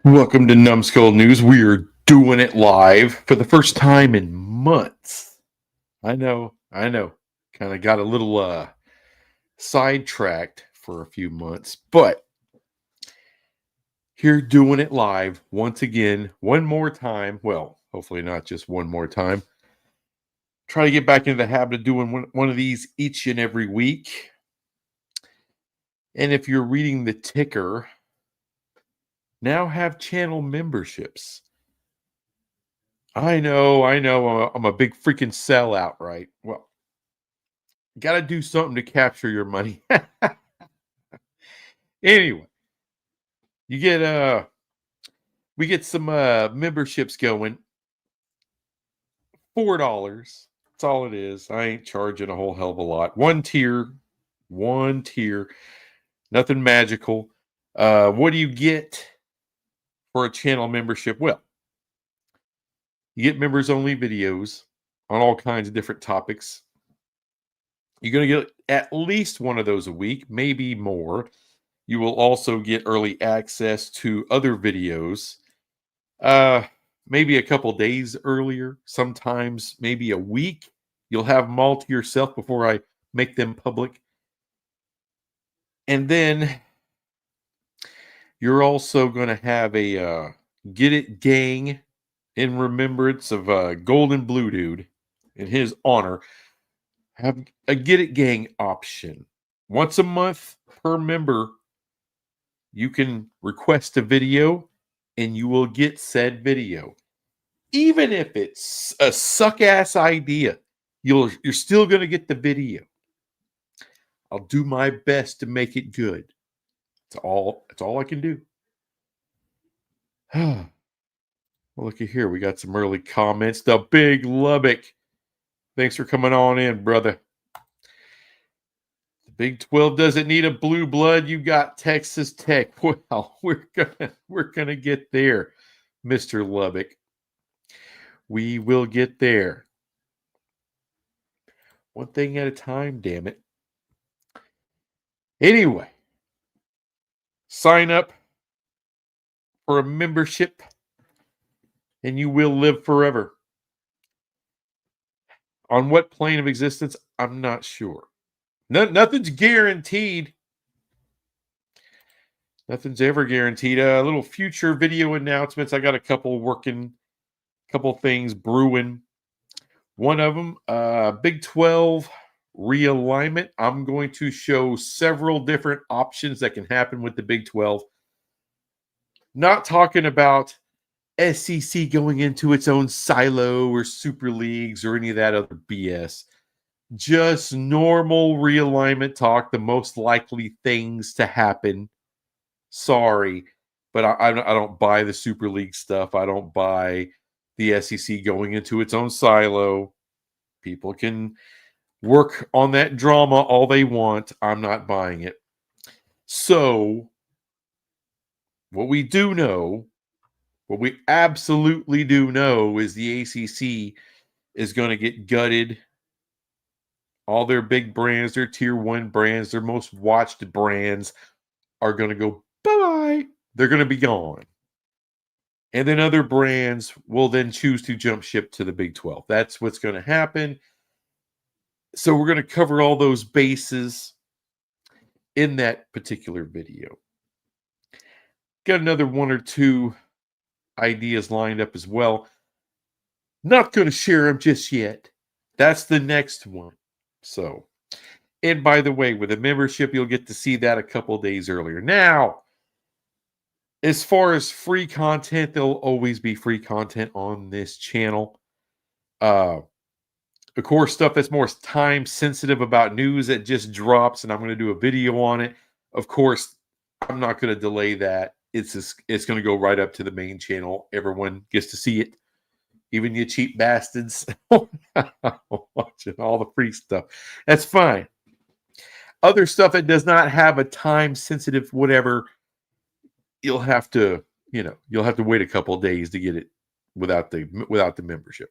Welcome to Numbskull News. We are doing it live for the first time in months. I know. Kind of got a little sidetracked for a few months, but here doing it live once again, one more time. Well, hopefully not just one more time. Try to get back into the habit of doing one of these each and every week. And if you're reading the ticker, now have channel memberships. I know. I'm a big freaking sellout, right? Well, got to do something to capture your money. Anyway, you get we get some memberships going. $4. That's all it is. I ain't charging a whole hell of a lot. One tier. Nothing magical. What do you get for a channel membership? Well, you get members only videos on all kinds of different topics. You're going to get at least one of those a week, maybe more. You will also get early access to other videos, maybe a couple days earlier, sometimes maybe a week. You'll have them all to yourself before I make them public. And then you're also going to have a Get It Gang in remembrance of Golden Blue Dude in his honor. Have a Get It Gang option. Once a month per member, you can request a video and you will get said video. Even if it's a suck-ass idea, you're still going to get the video. I'll do my best to make it good. That's all I can do. Well, looky here. We got some early comments. The Big Lubbock. Thanks for coming on in, brother. The Big 12 doesn't need a blue blood. You got Texas Tech. Well, we're gonna get there, Mr. Lubbock. We will get there. One thing at a time, damn it. Anyway, sign up for a membership and you will live forever. On what plane of existence? I'm not sure. Nothing's guaranteed. Nothing's ever guaranteed. Little future video announcements. I got a couple things brewing. One of them, Big 12 realignment. I'm going to show several different options that can happen with the Big 12. Not talking about SEC going into its own silo or super leagues or any of that other BS. Just normal realignment talk, the most likely things to happen. Sorry, but I don't buy the super league stuff. I don't buy the SEC going into its own silo. People can work on that drama all they want. I'm not buying it. So, what we absolutely do know is the ACC is going to get gutted. All their big brands, their tier 1 brands, their most watched brands are going to go bye-bye. They're going to be gone. And then other brands will then choose to jump ship to the Big 12. That's what's going to happen. So we're going to cover all those bases in that particular video. Got another one or two ideas lined up as well. Not going to share them just yet. That's the next one. So, and by the way, with a membership, you'll get to see that a couple days earlier. Now, as far as free content, there'll always be free content on this channel. Of course, stuff that's more time sensitive about news that just drops, and I'm going to do a video on it. Of course, I'm not going to delay that. It's going to go right up to the main channel. Everyone gets to see it. Even you cheap bastards watching all the free stuff. That's fine. Other stuff that does not have a time sensitive whatever, you'll have to wait a couple of days to get it without the membership.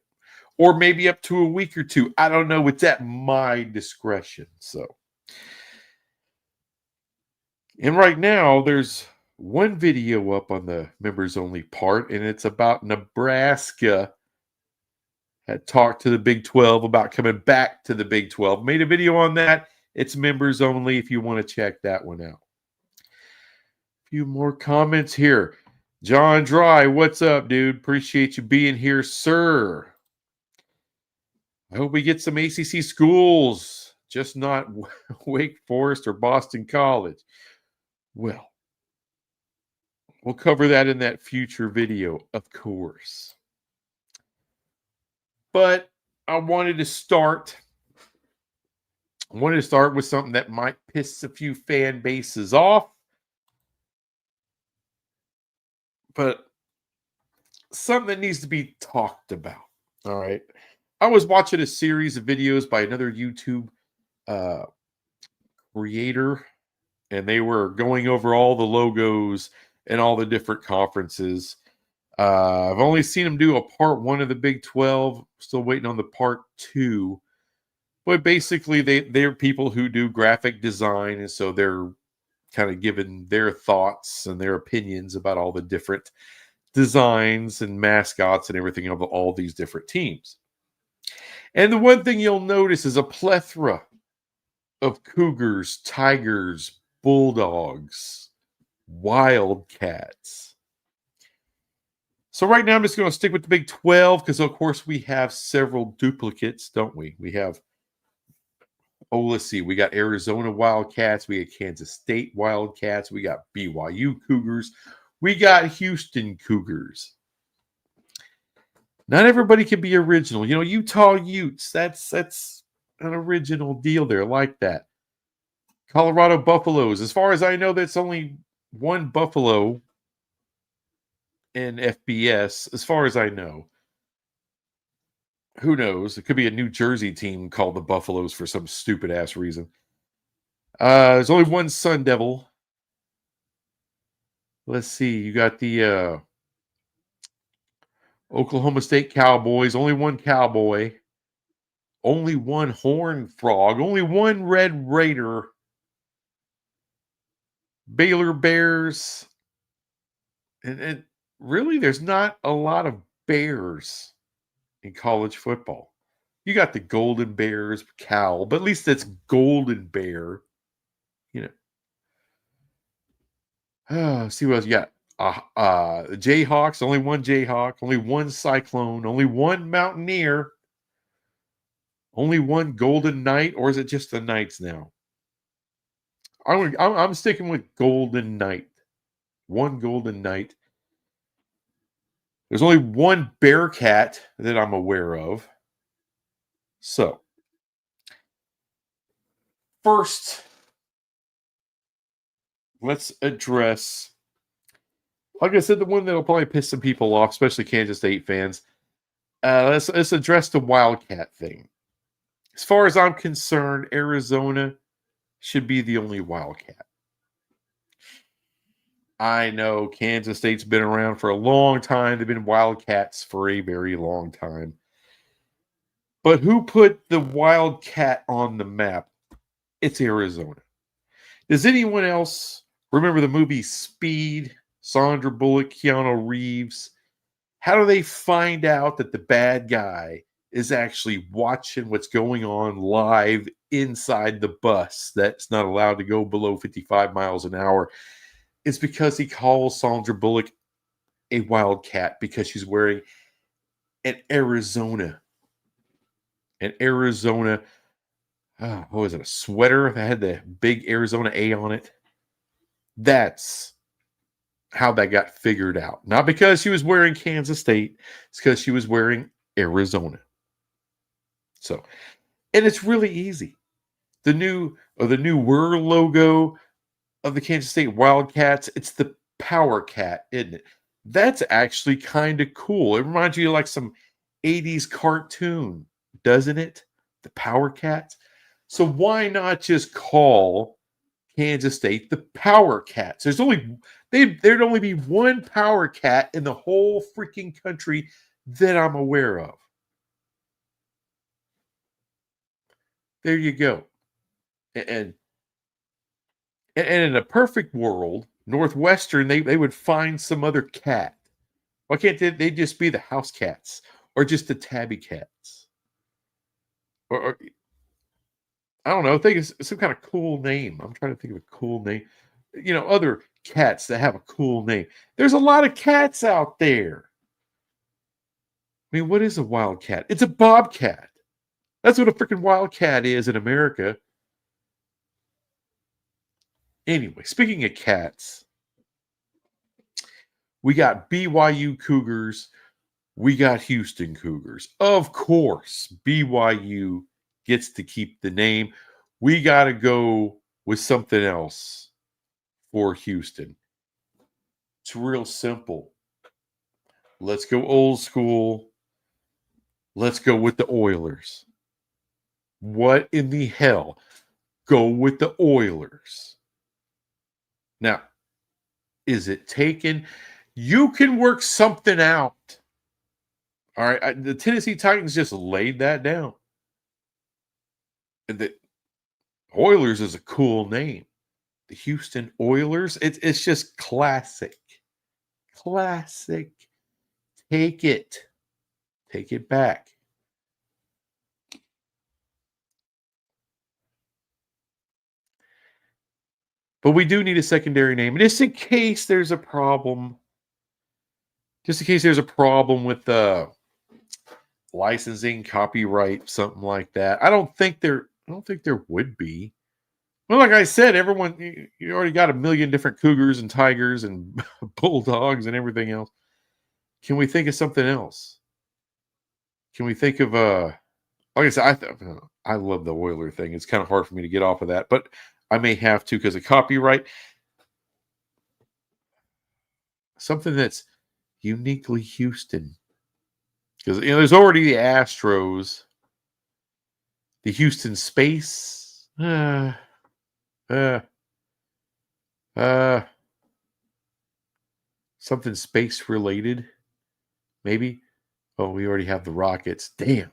Or maybe up to a week or two. I don't know. It's at my discretion. So, and right now there's one video up on the members only part, and it's about Nebraska had talked to the Big 12 about coming back to the Big 12. Made a video on that. It's members only if you want to check that one out. A few more comments here. John Dry, what's up, dude? Appreciate you being here, sir. I hope we get some ACC schools, just not Wake Forest or Boston College. Well, we'll cover that in that future video, of course. But I wanted to start with something that might piss a few fan bases off. But something that needs to be talked about. All right. I was watching a series of videos by another YouTube creator, and they were going over all the logos and all the different conferences. I've only seen them do a part 1 of the Big 12. Still waiting on the part 2. But basically, they're people who do graphic design, and so they're kind of giving their thoughts and their opinions about all the different designs and mascots and everything of all these different teams. And the one thing you'll notice is a plethora of Cougars, Tigers, Bulldogs, Wildcats. So right now I'm just going to stick with the Big 12 because, of course, we have several duplicates, don't we? We have, let's see. We got Arizona Wildcats. We got Kansas State Wildcats. We got BYU Cougars. We got Houston Cougars. Not everybody can be original. You know, Utah Utes, that's an original deal there, like that. Colorado Buffaloes. As far as I know, that's only one Buffalo in FBS, as far as I know. Who knows? It could be a New Jersey team called the Buffaloes for some stupid-ass reason. There's only one Sun Devil. Let's see. You got the Oklahoma State Cowboys. Only one Cowboy. Only one Horned Frog. Only one Red Raider. Baylor Bears. And really, there's not a lot of Bears in college football. You got the Golden Bears, Cal, but at least that's Golden Bear. You know. See what else you got. Jayhawks, only one Jayhawk, only one Cyclone, only one Mountaineer, only one Golden Knight, or is it just the Knights now? I'm sticking with Golden Knight. One Golden Knight. There's only one Bearcat that I'm aware of. So, first, let's address, like I said, the one that'll probably piss some people off, especially Kansas State fans. Let's address the Wildcat thing. As far as I'm concerned, Arizona should be the only Wildcat. I know Kansas State's been around for a long time. They've been Wildcats for a very long time. But who put the Wildcat on the map? It's Arizona. Does anyone else remember the movie Speed? Sandra Bullock, Keanu Reeves. How do they find out that the bad guy is actually watching what's going on live inside the bus that's not allowed to go below 55 miles an hour? It's because he calls Sandra Bullock a wildcat because she's wearing an Arizona. What was it, a sweater that had the big Arizona A on it? That's how that got figured out. Not because she was wearing Kansas State, it's because she was wearing Arizona. So, and it's really easy. The new Whir logo of the Kansas State Wildcats, it's the Power Cat, isn't it? That's actually kind of cool. It reminds you of like some 80s cartoon, doesn't it? The Power Cats. So why not just call Kansas State the Power Cats? There'd only be one Power Cat in the whole freaking country that I'm aware of. There you go. And in a perfect world, Northwestern, they would find some other cat. Why can't they just be the house cats or just the tabby cats? Or I don't know. Think it's some kind of cool name. I'm trying to think of a cool name. Other cats that have a cool name. There's a lot of cats out there. I mean, what is a wildcat? It's a bobcat. That's what a freaking wildcat is in America. Anyway, speaking of cats, we got BYU Cougars. We got Houston Cougars. Of course, BYU gets to keep the name. We got to go with something else for Houston. It's real simple. Let's go old school. Let's go with the Oilers. What in the hell? Go with the Oilers. Now, is it taken? You can work something out. All right. The Tennessee Titans just laid that down. And the Oilers is a cool name. The Houston Oilers, it's just classic. Classic. Take it. Take it back. But we do need a secondary name. Just in case there's a problem. Just in case there's a problem with licensing, copyright, something like that. I don't think there would be. Well, like I said, everyone, you already got a million different cougars and tigers and bulldogs and everything else. Can we think of something else? Can we think of like I said, I love the Oiler thing. It's kind of hard for me to get off of that, but I may have to because of copyright. Something that's uniquely Houston. Because there's already the Astros, the Houston Space. Something space related, maybe. Oh, we already have the Rockets. Damn,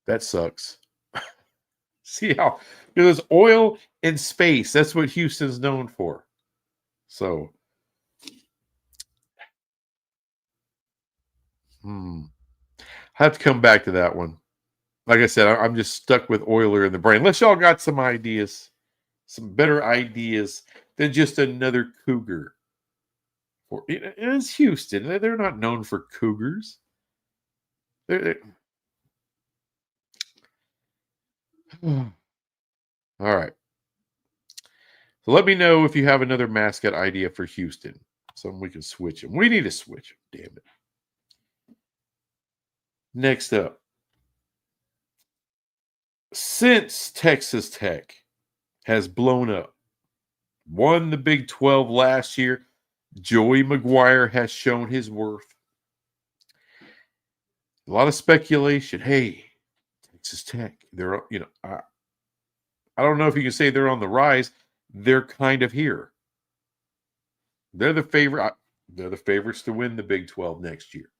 that sucks. See how there's oil and space. That's what Houston's known for. So, I have to come back to that one. Like I said, I'm just stuck with Oiler in the brain. Unless y'all got some ideas, some better ideas than just another Cougar. It's Houston. They're not known for Cougars. They're all right. So let me know if you have another mascot idea for Houston. Something we can switch them. We need to switch them. Damn it. Next up. Since Texas Tech has blown up, won the Big 12 last year, Joey McGuire has shown his worth. A lot of speculation. Hey, Texas Tech, they're, I don't know if you can say they're on the rise. They're kind of here. They're the favorite. They're the favorites to win the Big 12 next year.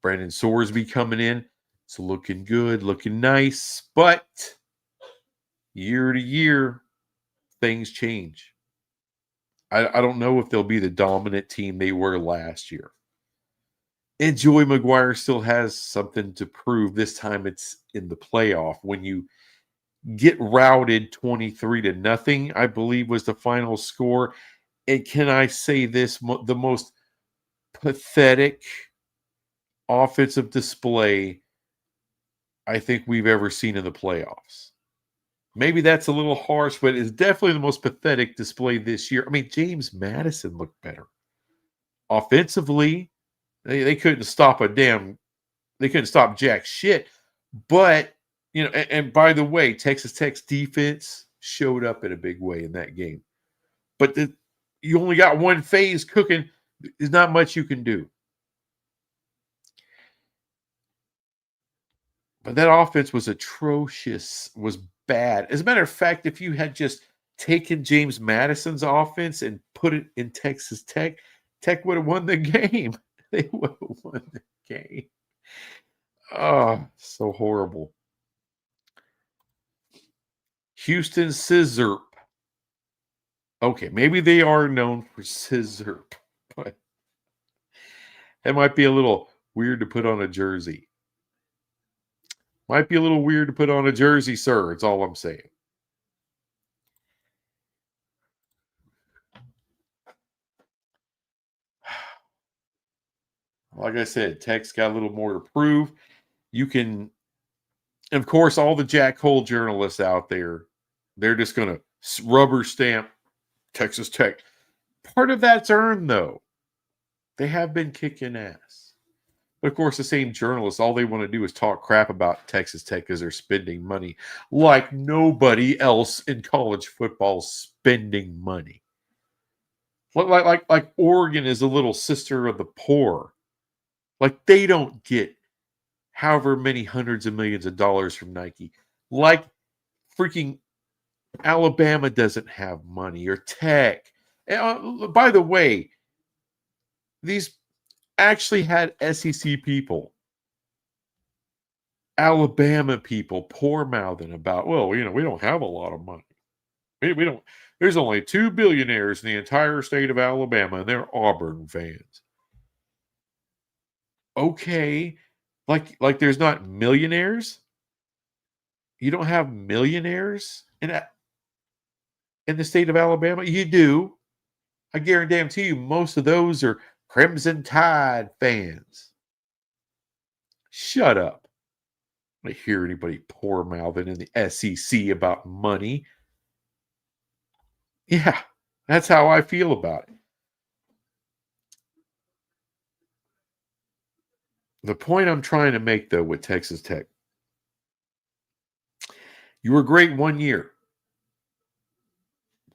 Brandon Sorsby coming in. It's looking good, looking nice. But year to year, things change. I don't know if they'll be the dominant team they were last year. And Joey McGuire still has something to prove. This time it's in the playoff. When you get routed 23-0, I believe was the final score. And can I say this? The most pathetic offensive display I think we've ever seen in the playoffs. Maybe that's a little harsh, but it's definitely the most pathetic display this year. I mean, James Madison looked better. Offensively, they couldn't stop they couldn't stop jack shit. But, and by the way, Texas Tech's defense showed up in a big way in that game. But you only got one phase cooking. There's not much you can do. But that offense was atrocious, was bad. As a matter of fact, if you had just taken James Madison's offense and put it in Texas Tech, Tech would have won the game. They would have won the game. Oh, so horrible. Houston Scissor. Okay, maybe they are known for scissor, but it might be a little weird to put on a jersey. Might be a little weird to put on a jersey, sir. It's all I'm saying. Like I said, Tech's got a little more to prove. You can, of course, all the Jack Hole journalists out there, they're just going to rubber stamp Texas Tech. Part of that's earned, though. They have been kicking ass. But of course, the same journalists, all they want to do is talk crap about Texas Tech because they're spending money like nobody else in college football spending money. Like Oregon is a little sister of the poor. Like they don't get however many hundreds of millions of dollars from Nike. Like freaking Alabama doesn't have money or Tech. By the way, these actually had SEC people, Alabama people, poor mouthing about, well, we don't have a lot of money. We don't. There's only 2 billionaires in the entire state of Alabama, and they're Auburn fans. Okay, like there's not millionaires. You don't have millionaires in the state of Alabama. You do. I guarantee you, most of those are Crimson Tide fans. Shut up. I don't hear anybody poor mouthing in the SEC about money. Yeah, that's how I feel about it. The point I'm trying to make, though, with Texas Tech, you were great 1 year.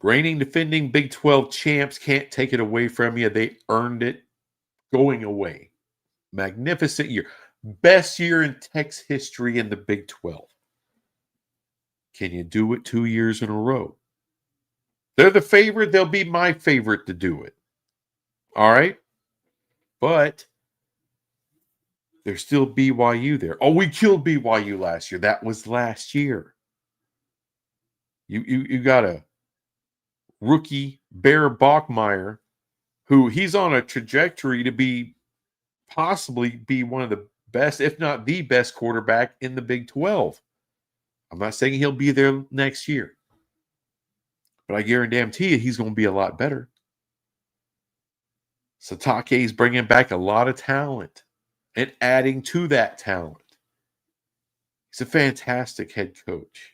Reigning, defending Big 12 champs can't take it away from you. They earned it going away. Magnificent year. Best year in Tech's history in the Big 12. Can you do it 2 years in a row? They're the favorite. They'll be my favorite to do it. All right? But there's still BYU there. Oh, we killed BYU last year. That was last year. You got a rookie, Bear Bachmeier, who he's on a trajectory to possibly be one of the best, if not the best quarterback in the Big 12. I'm not saying he'll be there next year, but I guarantee you he's going to be a lot better. Satake is bringing back a lot of talent and adding to that talent. He's a fantastic head coach.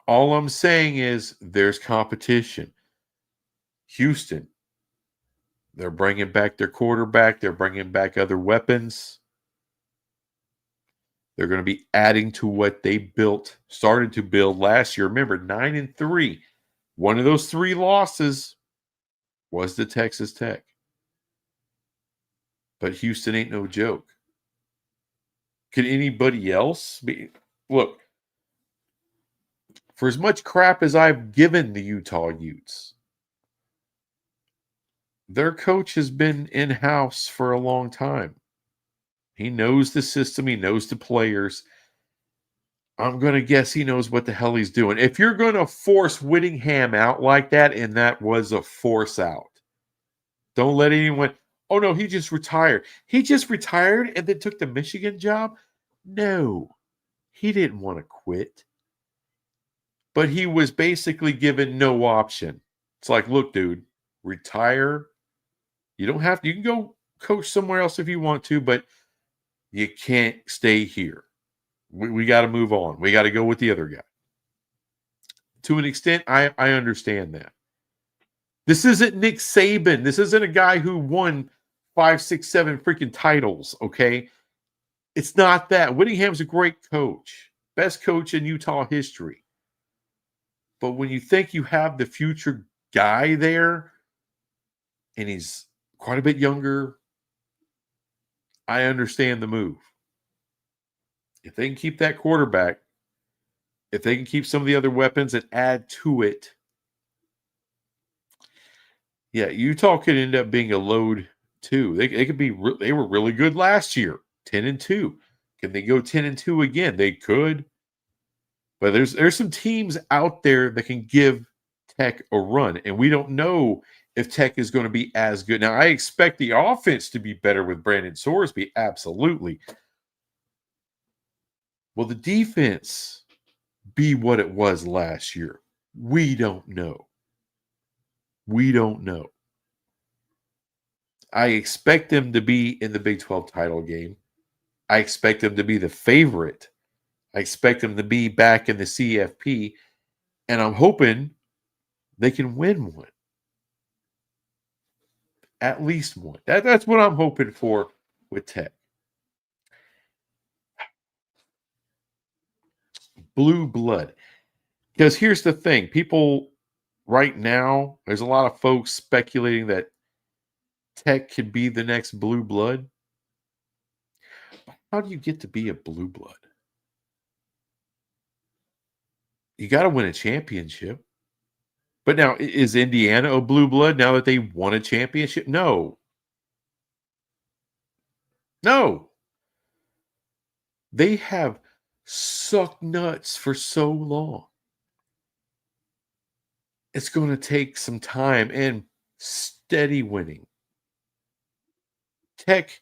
All I'm saying is there's competition. Houston, they're bringing back their quarterback. They're bringing back other weapons. They're going to be adding to what they started to build last year. Remember, 9-3. One of those 3 losses was the Texas Tech. But Houston ain't no joke. Could anybody else be? Look, for as much crap as I've given the Utah Utes, their coach has been in-house for a long time. He knows the system. He knows the players. I'm going to guess he knows what the hell he's doing. If you're going to force Whittingham out like that, and that was a force out, don't let anyone, oh no, he just retired. He just retired and then took the Michigan job? No, he didn't want to quit. But he was basically given no option. It's like, look, dude, retire. You don't have to, you can go coach somewhere else if you want to, but you can't stay here. We got to move on. We got to go with the other guy. To an extent, I understand that. This isn't Nick Saban. This isn't a guy who won 5, 6, 7 freaking titles, okay? It's not that. Whittingham's a great coach. Best coach in Utah history. But when you think you have the future guy there, and he's quite a bit younger, I understand the move. If they can keep that quarterback, if they can keep some of the other weapons and add to it, yeah, Utah could end up being a load too. They could be. They were really good last year, 10-2. Can they go 10-2 again? They could. But there's some teams out there that can give Tech a run, and we don't know if Tech is going to be as good. Now, I expect the offense to be better with Brandon Sorsby, absolutely. Will the defense be what it was last year? We don't know. We don't know. I expect them to be in the Big 12 title game. I expect them to be the favorite. I expect them to be back in the CFP, and I'm hoping they can win one. At least one. That's what I'm hoping for with Tech. Blue blood. Because here's the thing. People right now, there's a lot of folks speculating that Tech could be the next blue blood. How do you get to be a blue blood? You got to win a championship. But now, is Indiana a blue blood now that they won a championship? No. No. They have sucked nuts for so long. It's going to take some time and steady winning. Tech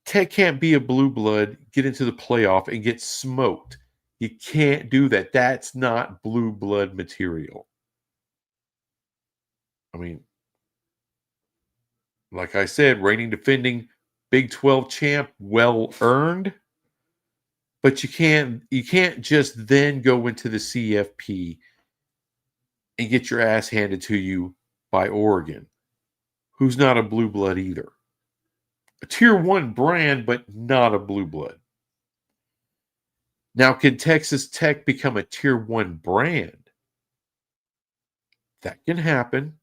can't be a blue blood, get into the playoff and get smoked. You can't do that. That's not blue blood material. I mean, like I said, reigning defending Big 12 champ, well earned. But you can't just then go into the CFP and get your ass handed to you by Oregon, who's not a blue blood either. A tier 1 brand, but not a blue blood. Now, can Texas Tech become a tier 1 brand? That can happen.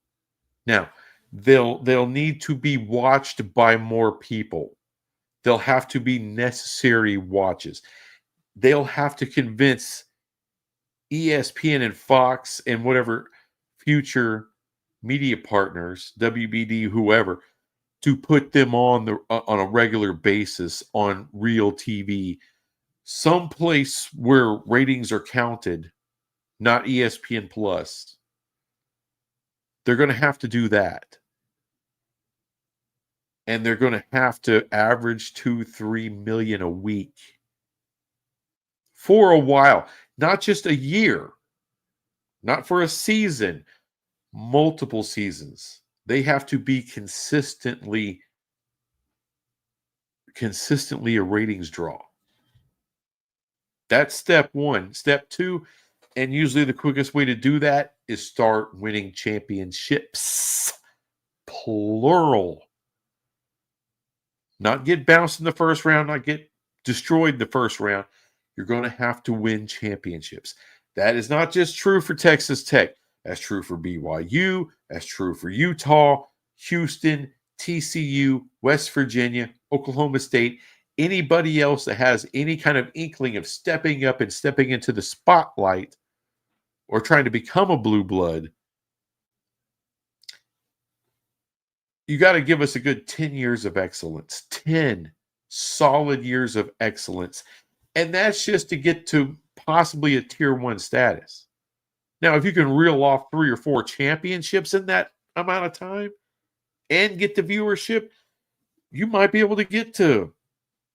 Now, they'll need to be watched by more people. They'll have to be necessary watches. They'll have to convince ESPN and Fox and whatever future media partners, WBD, whoever, to put them on a regular basis on real TV, someplace where ratings are counted, not ESPN Plus. They're going to have to do that. And they're going to have to average 2-3 million a week for a while, not just a year, not for a season, multiple seasons. They have to be consistently a ratings draw. That's step 1. Step 2, and usually the quickest way to do that is start winning championships. Plural. Not get bounced in the first round, not get destroyed in the first round. You're going to have to win championships. That is not just true for Texas Tech. That's true for BYU. That's true for Utah, Houston, TCU, West Virginia, Oklahoma State, anybody else that has any kind of inkling of stepping up and stepping into the spotlight or trying to become a blue blood. You got to give us a good 10 years of excellence, 10 solid years of excellence. And that's just to get to possibly a tier 1 status. Now, if you can reel off 3 or 4 championships in that amount of time and get the viewership, you might be able to get to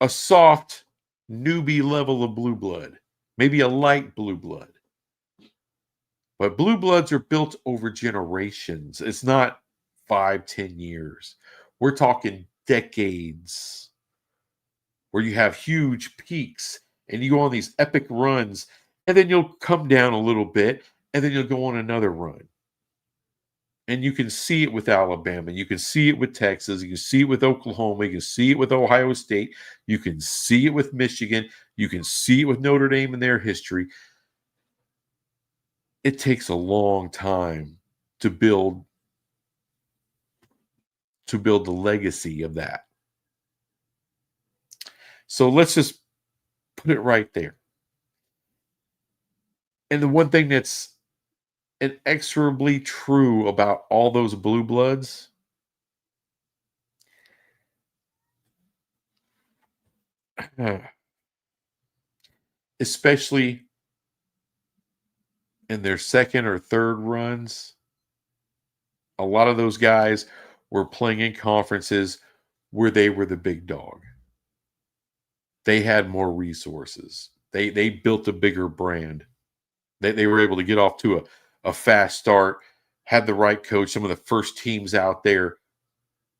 a soft newbie level of blue blood, maybe a light blue blood. But blue bloods are built over generations. It's not 5-10 years. We're talking decades where you have huge peaks and you go on these epic runs, and then you'll come down a little bit, and then you'll go on another run. And you can see it with Alabama. You can see it with Texas. You can see it with Oklahoma. You can see it with Ohio State. You can see it with Michigan. You can see it with Notre Dame in their history. It takes a long time to build the legacy of that. So let's just put it right there. And the one thing that's inexorably true about all those blue bloods, especially in their second or third runs, a lot of those guys were playing in conferences where they were the big dog. They had more resources. They built a bigger brand. They were able to get off to a fast start, had the right coach, some of the first teams out there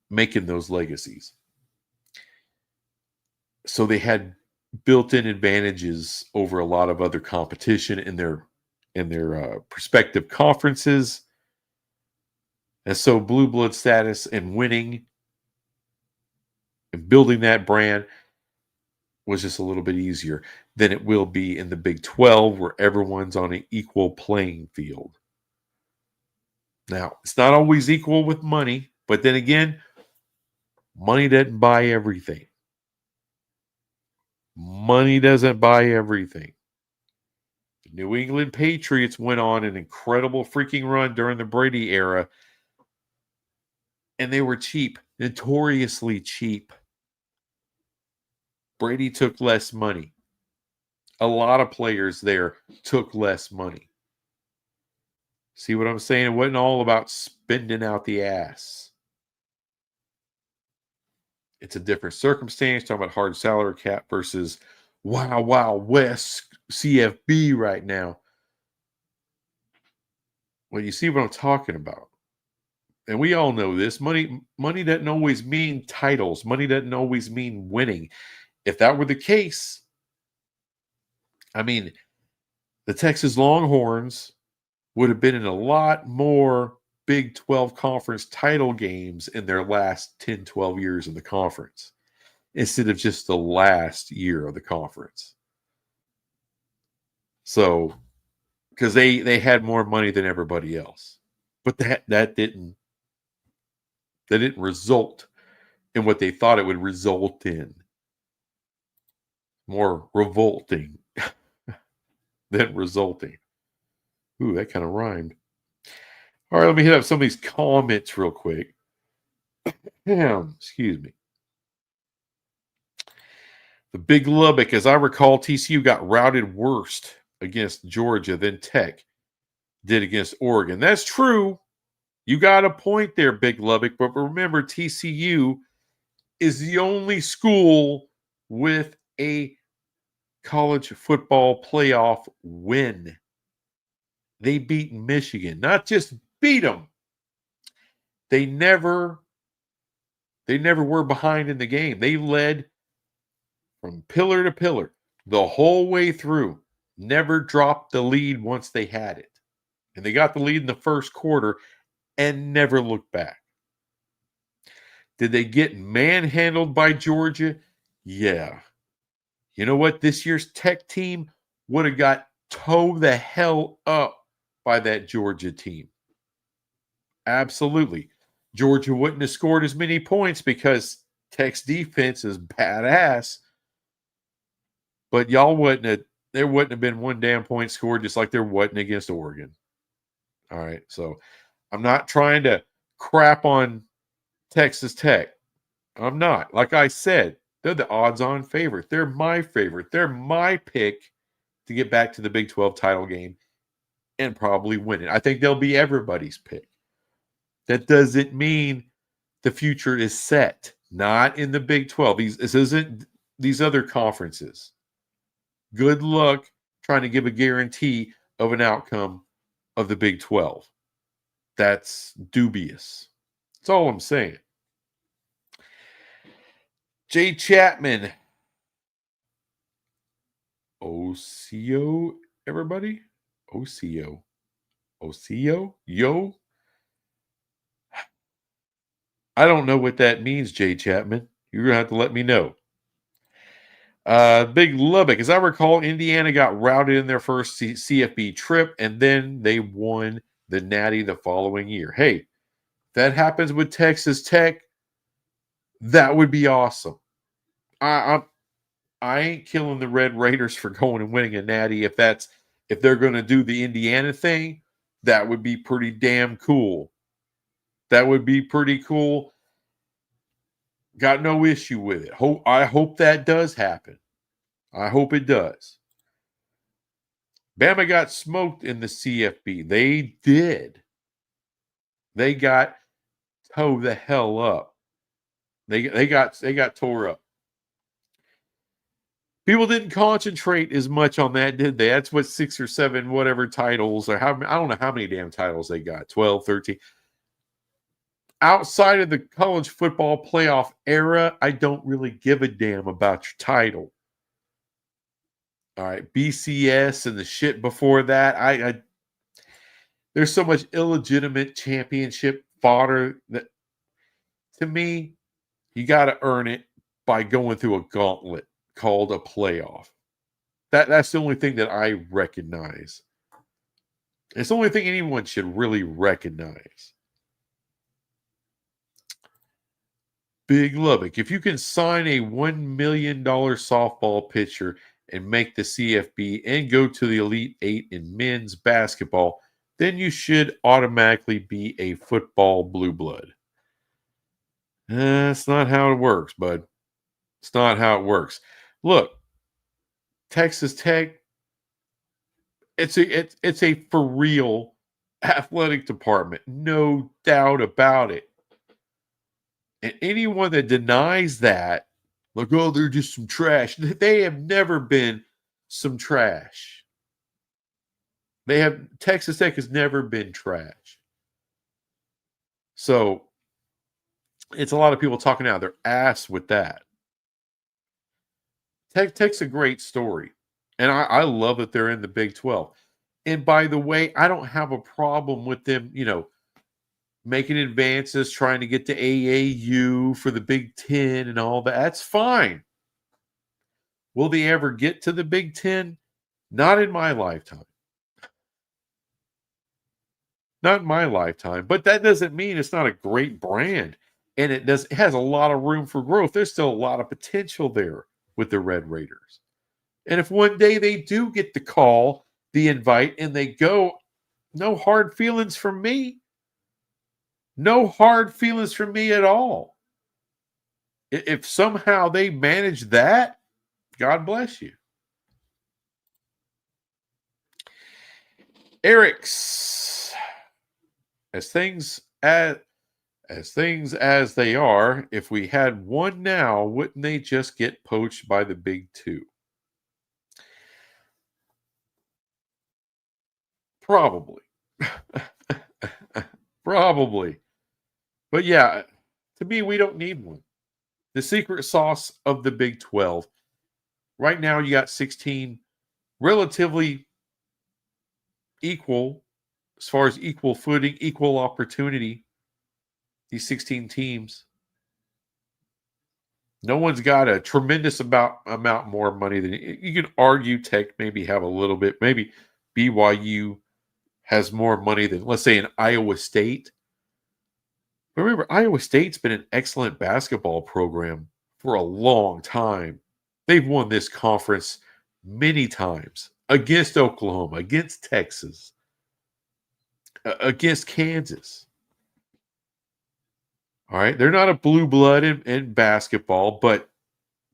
making those legacies. So they had built-in advantages over a lot of other competition in their prospective conferences. And so blue blood status and winning and building that brand was just a little bit easier than it will be in the Big 12, where everyone's on an equal playing field. Now, it's not always equal with money, but then again, money doesn't buy everything. Money doesn't buy everything. The New England Patriots went on an incredible freaking run during the Brady era, and they were cheap, notoriously cheap. Brady took less money. A lot of players there took less money. See what I'm saying? It wasn't all about spending out the ass. It's a different circumstance. Talking about hard salary cap versus Wild West CFB right now. Well, you see what I'm talking about. And we all know this. Money doesn't always mean titles. Money doesn't always mean winning. If that were the case, I mean, the Texas Longhorns would have been in a lot more Big 12 conference title games in their last 10, 12 years of the conference instead of just the last year of the conference. So, because they had more money than everybody else. But that didn't result in what they thought it would result in. More revolting than resulting. Ooh, that kind of rhymed. All right, let me hit up some of these comments real quick. Excuse me. The Big Lubbock, as I recall, TCU got routed worst against Georgia than Tech did against Oregon. That's true. You got a point there, Big Lubbock. But remember, TCU is the only school with a college football playoff win. They beat Michigan. Not just beat them. They never were behind in the game. They led from pillar to pillar the whole way through. Never dropped the lead once they had it. And they got the lead in the first quarter and never looked back. Did they get manhandled by Georgia? Yeah. You know what? This year's Tech team would have got towed the hell up by that Georgia team. Absolutely. Georgia wouldn't have scored as many points because Tech's defense is badass. But there wouldn't have been one damn point scored, just like there wasn't against Oregon. All right. So I'm not trying to crap on Texas Tech. I'm not. Like I said, they're the odds-on favorite. They're my favorite. They're my pick to get back to the Big 12 title game and probably win it. I think they'll be everybody's pick. That doesn't mean the future is set. Not in the Big 12. This isn't these other conferences. Good luck trying to give a guarantee of an outcome of the Big 12. That's dubious. That's all I'm saying. Jay Chapman. OCO, everybody? OCO. OCO? Yo? I don't know what that means, Jay Chapman. You're going to have to let me know. Big Lubbock. As I recall, Indiana got routed in their first CFB trip, and then they won the Natty the following year. Hey, if that happens with Texas Tech, that would be awesome. I ain't killing the Red Raiders for going and winning a Natty. If they're going to do the Indiana thing, that would be pretty damn cool. That would be pretty cool. Got no issue with it. I hope that does happen. I hope it does. Bama got smoked in the CFB. They did. They got tore the hell up. They got tore up. People didn't concentrate as much on that, did they? That's what 6 or 7 whatever titles, or how, I don't know how many damn titles they got, 12, 13. Outside of the college football playoff era, I don't really give a damn about your title. All right, BCS and the shit before that, I there's so much illegitimate championship fodder that, to me, you got to earn it by going through a gauntlet called a playoff. That's the only thing that I recognize. It's the only thing anyone should really recognize. Big Lubbock, if you can sign a $1 million softball pitcher and make the CFB and go to the Elite Eight in men's basketball, then you should automatically be a football blue blood. That's not how it works, bud. It's not how it works. Look, Texas Tech, it's a for real athletic department, no doubt about it. And anyone that denies that, like, oh, they're just some trash. They have never been some trash. Texas Tech has never been trash. So it's a lot of people talking out their ass with that. Tech's a great story. And I love that they're in the Big 12. And by the way, I don't have a problem with them, making advances, trying to get to AAU for the Big Ten and all that. That's fine. Will they ever get to the Big Ten? Not in my lifetime. Not in my lifetime. But that doesn't mean it's not a great brand. And it has a lot of room for growth. There's still a lot of potential there with the Red Raiders. And if one day they do get the call, the invite, and they go, no hard feelings from me. No hard feelings from me at all. If somehow they manage that, God bless you. Eric's, as things as they are, if we had one now, wouldn't they just get poached by the Big Two? Probably. Probably. But yeah, to me, we don't need one. The secret sauce of the Big 12. Right now, you got 16 relatively equal, as far as equal footing, equal opportunity. These 16 teams. No one's got a tremendous amount more money than you can argue. Tech maybe have a little bit. Maybe BYU has more money than, let's say, an Iowa State. But remember, Iowa State's been an excellent basketball program for a long time. They've won this conference many times against Oklahoma, against Texas, against Kansas. All right. They're not a blue blood in basketball, but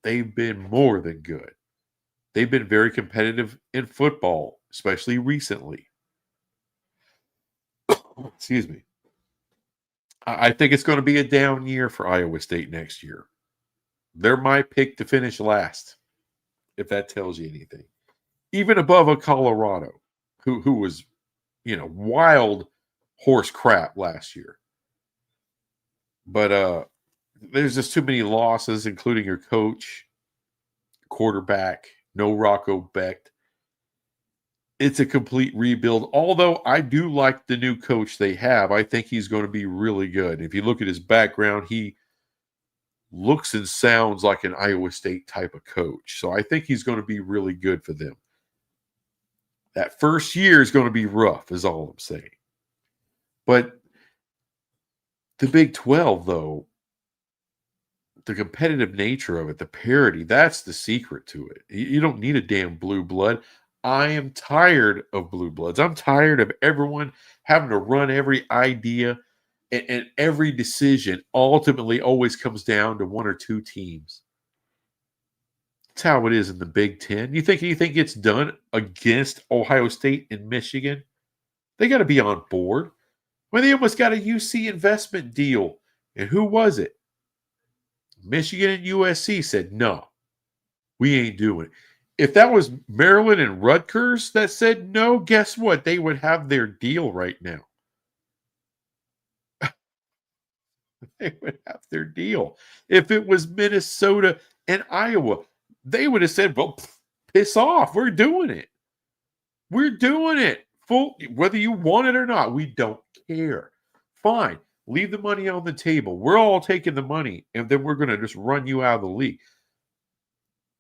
they've been more than good. They've been very competitive in football, especially recently. Excuse me. I think it's going to be a down year for Iowa State next year. They're my pick to finish last, if that tells you anything. Even above a Colorado, who was, wild horse crap last year. But there's just too many losses, including your coach, quarterback, no Rocco Becht. It's a complete rebuild. Although I do like the new coach they have. I think he's going to be really good. If you look at his background, he looks and sounds like an Iowa State type of coach. So I think he's going to be really good for them. That first year is going to be rough, is all I'm saying. But the Big 12, though, the competitive nature of it, the parity, that's the secret to it. You don't need a damn blue blood. I am tired of blue bloods. I'm tired of everyone having to run every idea, and every decision ultimately always comes down to one or two teams. That's how it is in the Big Ten. You think anything gets done against Ohio State and Michigan? They got to be on board. Well, they almost got a UC investment deal. And who was it? Michigan and USC said, no, we ain't doing it. If that was Maryland and Rutgers that said no, guess what? They would have their deal right now. They would have their deal. If it was Minnesota and Iowa, they would have said, well, piss off. We're doing it. We're doing it. Full, whether you want it or not, we don't care. Fine. Leave the money on the table. We're all taking the money, and then we're going to just run you out of the league.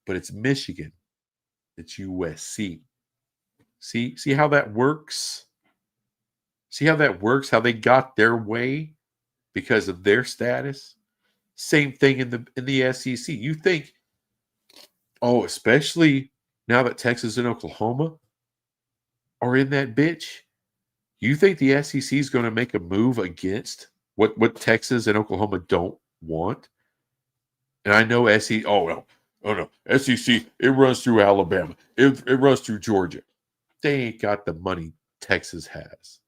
But it's Michigan. It's USC. See how that works? See how that works? How they got their way because of their status? Same thing in the SEC. You think, oh, especially now that Texas and Oklahoma are in that bitch, you think the SEC is going to make a move against what Texas and Oklahoma don't want? And I know SEC, oh no, SEC, it runs through Alabama. It runs through Georgia. They ain't got the money Texas has.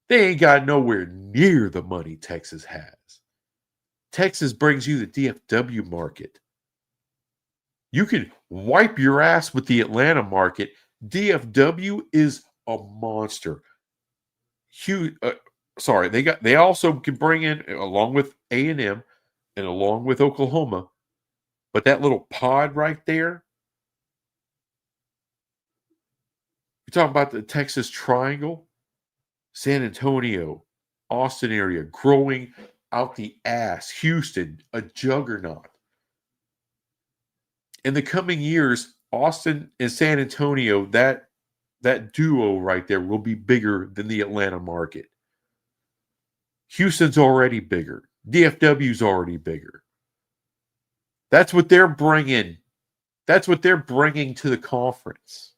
They ain't got nowhere near the money Texas has. Texas brings you the DFW market. You can wipe your ass with the Atlanta market. DFW is a monster. Huge. They also can bring in, along with A&M and along with Oklahoma, but that little pod right there, you're talking about the Texas Triangle, San Antonio, Austin area, growing out the ass. Houston, a juggernaut. In the coming years, Austin and San Antonio, that duo right there will be bigger than the Atlanta market. Houston's already bigger. DFW's already bigger. That's what they're bringing. That's what they're bringing to the conference.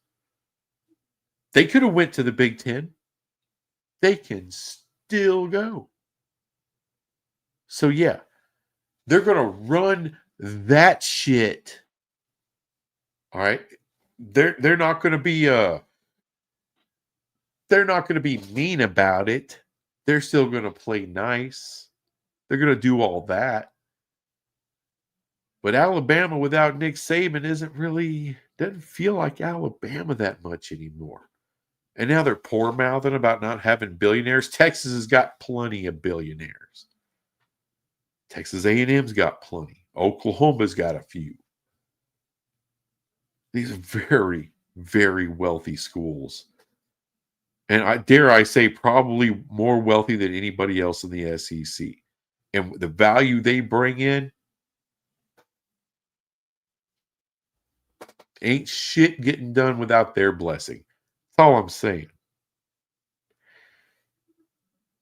They could have went to the Big Ten. They can still go. So yeah, they're going to run that shit. All right. They're not going to be mean about it. They're still going to play nice. They're going to do all that. But Alabama without Nick Saban doesn't feel like Alabama that much anymore. And now they're poor-mouthing about not having billionaires. Texas has got plenty of billionaires. Texas A&M's got plenty. Oklahoma's got a few. These are very, very wealthy schools. And I say probably more wealthy than anybody else in the SEC. And the value they bring in, ain't shit getting done without their blessing. That's all I'm saying.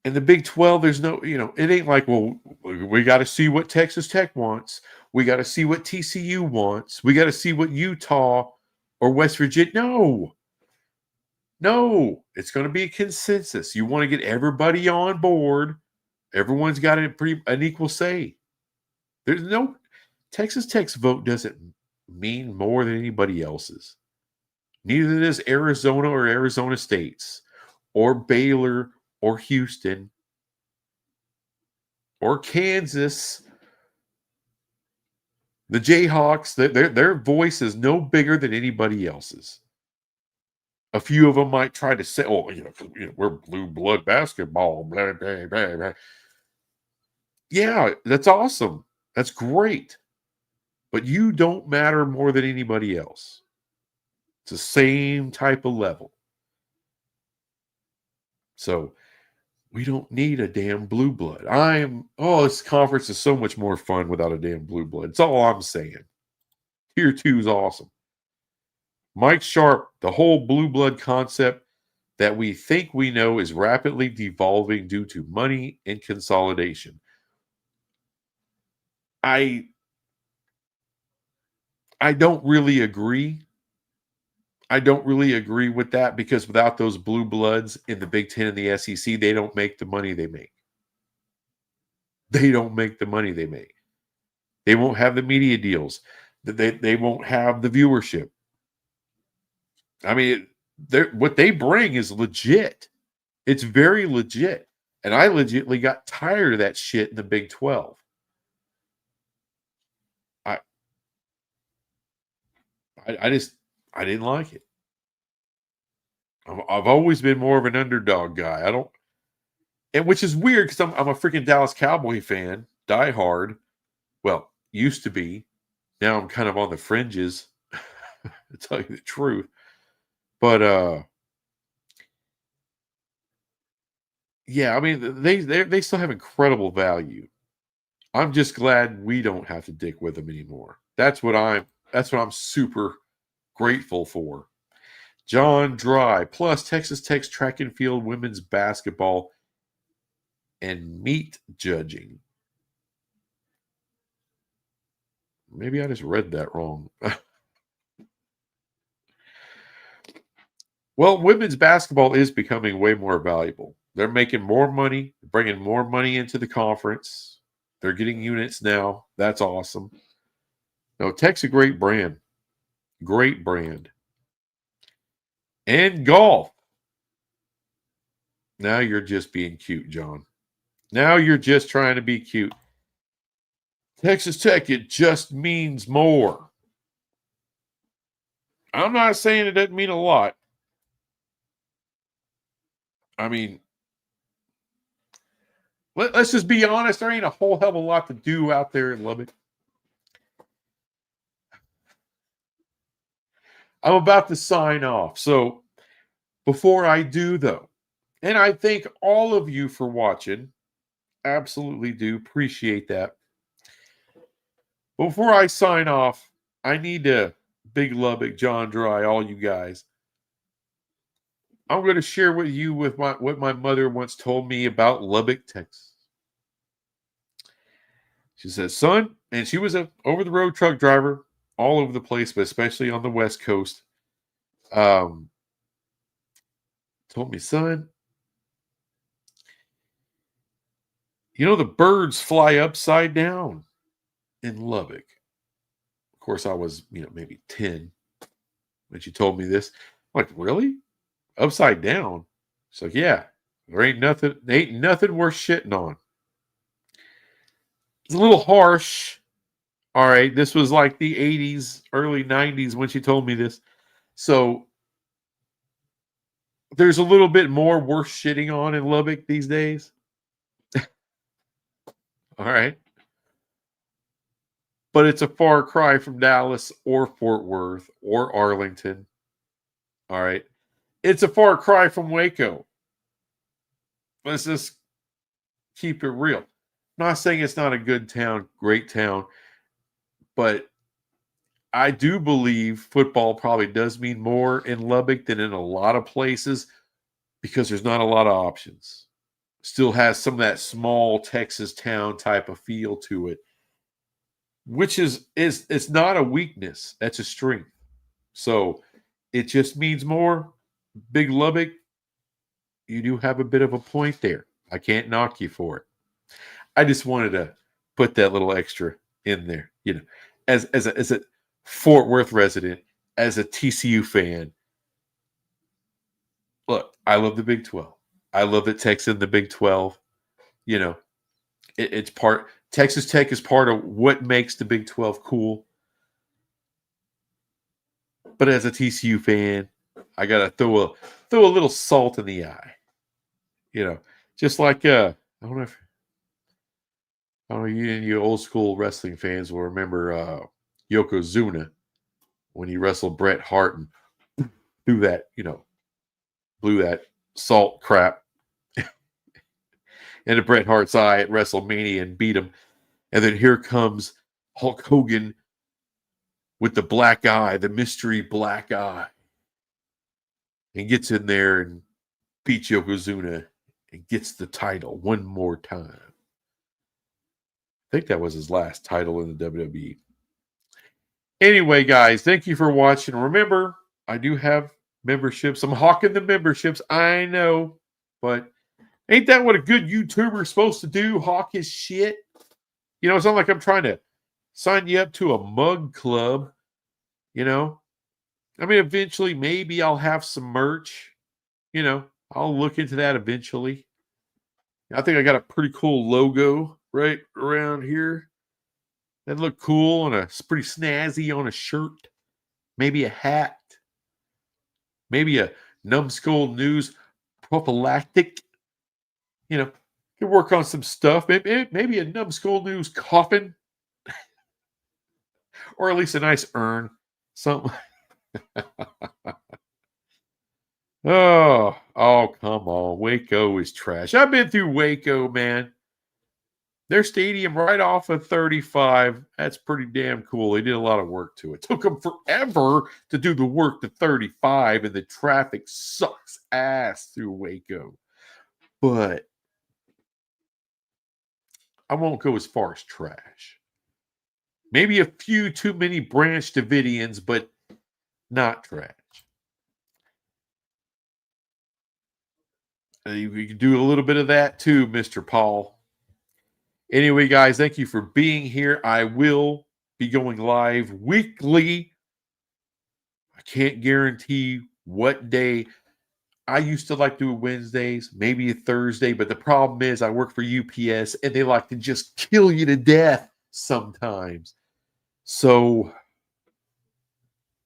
In the Big 12, there's no, it ain't like, well, we got to see what Texas Tech wants. We got to see what TCU wants. We got to see what Utah or West Virginia. No, it's going to be a consensus. You want to get everybody on board. Everyone's got an equal say. There's no, Texas Tech's vote doesn't mean more than anybody else's. Neither does Arizona or Arizona State's or Baylor or Houston or Kansas. The Jayhawks, their voice is no bigger than anybody else's. A few of them might try to say, "Oh, we're blue blood basketball." Blah, blah, blah, blah. Yeah, that's awesome. That's great. But you don't matter more than anybody else. It's the same type of level. So we don't need a damn blue blood. This conference is so much more fun without a damn blue blood. That's all I'm saying. Tier 2 is awesome. Mike Sharp, the whole blue blood concept that we think we know is rapidly devolving due to money and consolidation. I don't really agree. I don't really agree with that because without those blue bloods in the Big Ten and the SEC, they don't make the money they make. They don't make the money they make. They won't have the media deals. They won't have the viewership. I mean, what they bring is legit. It's very legit. And I legitimately got tired of that shit in the Big 12. I I didn't like it. I've always been more of an underdog guy. I don't, and which is weird because I'm a freaking Dallas Cowboy fan, die hard. Well, used to be. Now I'm kind of on the fringes, to tell you the truth. But yeah, I mean they still have incredible value. I'm just glad we don't have to dick with them anymore. That's what I'm super grateful for. John Dry plus Texas Tech's track and field women's basketball and meat judging. Maybe I just read that wrong. Well, women's basketball is becoming way more valuable. They're making more money, bringing more money into the conference. They're getting units now. That's awesome. No, Tech's a great brand. Great brand. And golf. Now you're just being cute, John. Now you're just trying to be cute. Texas Tech, it just means more. I'm not saying it doesn't mean a lot. I mean, let's just be honest. There ain't a whole hell of a lot to do out there in Lubbock. I'm about to sign off. So before I do, though, and I thank all of you for watching. Absolutely do appreciate that. Before I sign off, I need to Big Lubbock, John Dry, all you guys. I'm going to share with you what my mother once told me about Lubbock, Texas. She says, son, and she was a over-the-road truck driver all over the place, but especially on the West Coast. Told me, son, you know the birds fly upside down in Lubbock. Of course, I was, maybe 10 when she told me this. I'm like, really? Upside down? She's like, yeah, there ain't nothing worth shitting on. It's a little harsh. All right, this was like the 80s, early 90s when she told me this. So there's a little bit more worth shitting on in Lubbock these days. All right. But it's a far cry from Dallas or Fort Worth or Arlington. All right. It's a far cry from Waco. Let's just keep it real. I'm not saying it's not a good town, great town, but I do believe football probably does mean more in Lubbock than in a lot of places because there's not a lot of options. Still has some of that small Texas town type of feel to it, which is it's not a weakness. That's a strength. So it just means more. Big Lubbock, you do have a bit of a point there. I can't knock you for it. I just wanted to put that little extra in there, as a Fort Worth resident, as a TCU fan. Look, I love the Big 12. I love that Tech's in the Big 12. It's part. Texas Tech is part of what makes the Big 12 cool. But as a TCU fan, I gotta throw a little salt in the eye. Just like I don't know, you old school wrestling fans will remember Yokozuna when he wrestled Bret Hart and blew that salt crap into Bret Hart's eye at WrestleMania and beat him. And then here comes Hulk Hogan with the black eye, the mystery black eye, and gets in there and beats Yokozuna and gets the title one more time. I think that was his last title in the WWE. Anyway, guys, thank you for watching. Remember, I do have memberships. I'm hawking the memberships. I know, but ain't that what a good YouTuber is supposed to do? Hawk his shit. It's not like I'm trying to sign you up to a mug club, you know. I mean, eventually, maybe I'll have some merch, you know. I'll look into that eventually. I think I got a pretty cool logo right around here. That'd look cool and it's pretty snazzy on a shirt. Maybe a hat. Maybe a numbskull news prophylactic. You know, could work on some stuff. Maybe a numbskull news coffin, or at least a nice urn. Something. Oh, come on. Waco is trash. I've been through Waco, man. Their stadium right off of 35. That's pretty damn cool. They did a lot of work to it. Took them forever to do the work to 35, and the traffic sucks ass through Waco. But I won't go as far as trash. Maybe a few too many Branch Davidians, but not trash. You can do a little bit of that too, Mr. Paul. Anyway, guys, thank you for being here. I will be going live weekly. I can't guarantee what day. I used to like doing Wednesdays, maybe a Thursday, but the problem is I work for UPS and they like to just kill you to death sometimes. So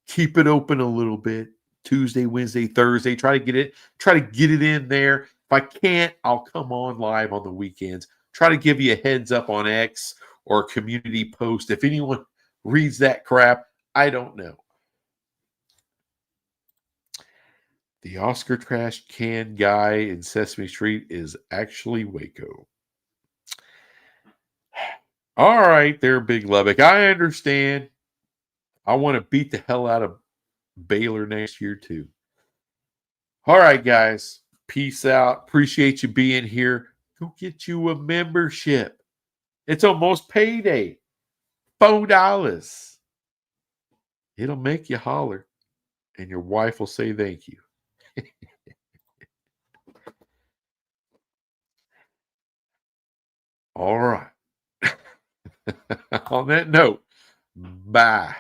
keep it open a little bit. Tuesday, Wednesday, Thursday. Try to get it in there. If I can't, I'll come on live on the weekends. Try to give you a heads up on X or a community post. If anyone reads that crap, I don't know. The Oscar trash can guy in Sesame Street is actually Waco. All right, there, Big Lubbock. I understand. I want to beat the hell out of Baylor next year, too. All right, guys. Peace out. Appreciate you being here. Go get you a membership. It's almost payday. $4. It'll make you holler, and your wife will say thank you. All right. On that note, bye.